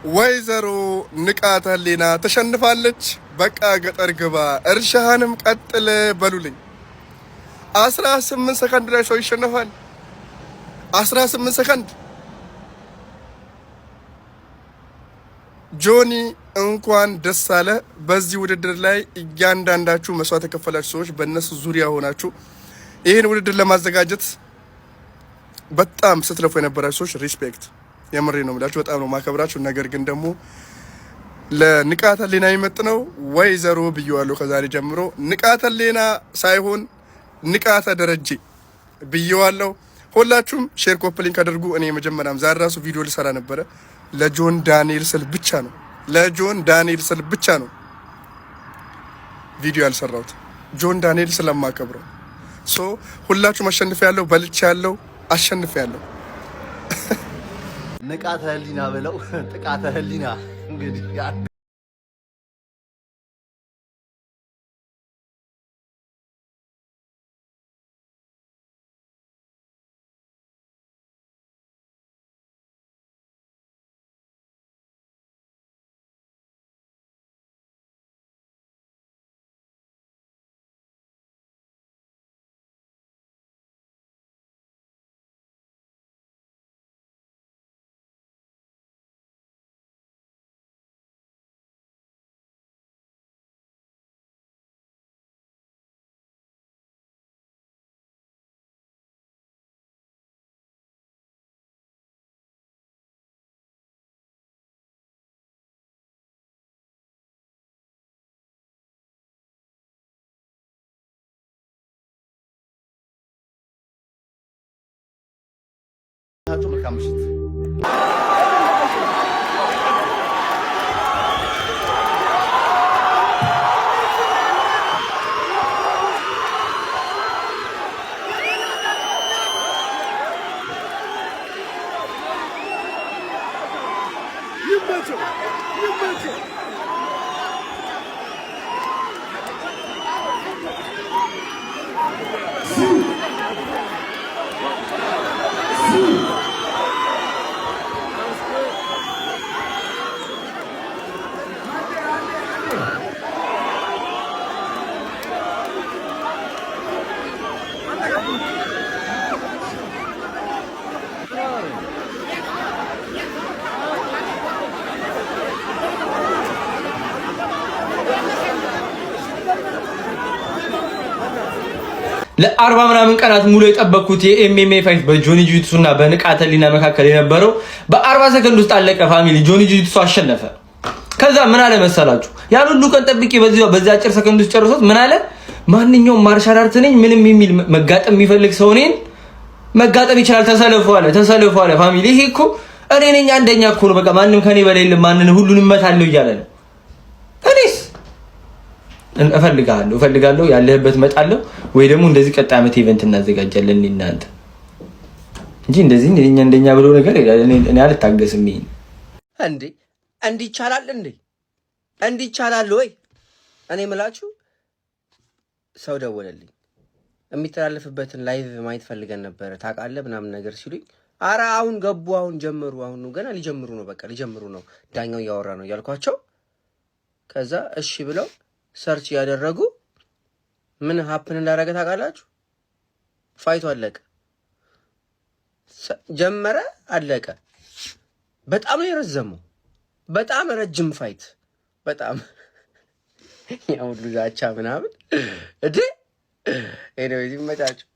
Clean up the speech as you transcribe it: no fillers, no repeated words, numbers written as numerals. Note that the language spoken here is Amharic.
ወይዘሮ ንቃተ ህሊና ተሸንፋለች። በቃ ገጠር ግባ እርሻህንም ቀጥል በሉልኝ። 18 ሰከንድ ላይ ሰው ይሸነፋል። 18 ሰከንድ። ጆኒ እንኳን ደስ አለ። በዚህ ውድድር ላይ እያንዳንዳችሁ መስዋዕት የከፈላችሁ ሰዎች በእነሱ ዙሪያ ሆናችሁ ይህን ውድድር ለማዘጋጀት በጣም ስትለፉ የነበራችሁ ሰዎች ሪስፔክት፣ የምሬ ነው የምላችሁ። በጣም ነው ማከብራችሁ። ነገር ግን ደግሞ ለንቃተ ህሊና የሚመጥነው ወይዘሮ ብየዋለሁ። ከዛሬ ጀምሮ ንቃተ ህሊና ሳይሆን ንቃተ ደረጀ ብየዋለሁ። ሁላችሁም ሼር ኮፕሊንግ አድርጉ። እኔ መጀመሪያም ዛሬ ራሱ ቪዲዮ ልሰራ ነበረ። ለጆን ዳንኤል ስል ብቻ ነው ቪዲዮ ያልሰራሁት፣ ጆን ዳንኤል ስለማከብረው። ሶ ሁላችሁም አሸንፊያለሁ፣ በልቻለሁ፣ አሸንፊያለሁ። ንቃተ ህሊና ብለው ጥቃተ ህሊና እንግዲህ መልካም ምሽት። ለ40 ምናምን ቀናት ሙሉ የጠበቅኩት የኤምኤምኤ ፋይት በጆኒ ጂቱሱና በንቃተ ህሊና መካከል የነበረው በ40 ሰከንድ ውስጥ አለቀ። ፋሚሊ ጆኒ ጂቱሱ አሸነፈ። ከዛ ምን አለ መሰላችሁ? ያን ሁሉ ቀን ጠብቄ በዚህ አጭር ሰከንድ ውስጥ ጨርሶት ምን አለ? ማንኛውም ማርሻል አርት ነኝ ምንም የሚል መጋጠም የሚፈልግ ሰው እኔን መጋጠም ይችላል፣ ተሰለፉ አለ። ፋሚሊ ይሄ እኮ እኔ ነኝ አንደኛ እኮ ነው። በቃ ማንም ከኔ በላይ የለም፣ ማንን ሁሉንም እመታለሁ እያለ ነው። እኔስ እፈልጋለሁ ያለህበት እመጣለሁ፣ ወይ ደግሞ እንደዚህ ቀጣይ ዓመት ኢቨንት እናዘጋጃለን እናንተ እንጂ እንደዚህ እንደኛ ብሎ ነገር እኔ አልታገስም። ይሄን እንዴ ይቻላል ወይ? እኔ የምላችሁ ሰው ደወለልኝ፣ የሚተላለፍበትን ላይቭ ማየት ፈልገን ነበረ ታውቃለህ ምናምን ነገር ሲሉኝ፣ አረ አሁን ገቡ፣ አሁን ጀመሩ፣ አሁን ነው ገና ሊጀምሩ ነው፣ በቃ ሊጀምሩ ነው፣ ዳኛው እያወራ ነው ያልኳቸው። ከዛ እሺ ብለው ሰርች ያደረጉ ምን ሀፕን እንዳደረገ ታውቃላችሁ? ፋይቱ አለቀ፣ ጀመረ፣ አለቀ። በጣም ነው የረዘመው፣ በጣም ረጅም ፋይት፣ በጣም ያው ሁሉ ዛቻ ምናምን እዴ ኤኒዌይስ ይመቻችሁ።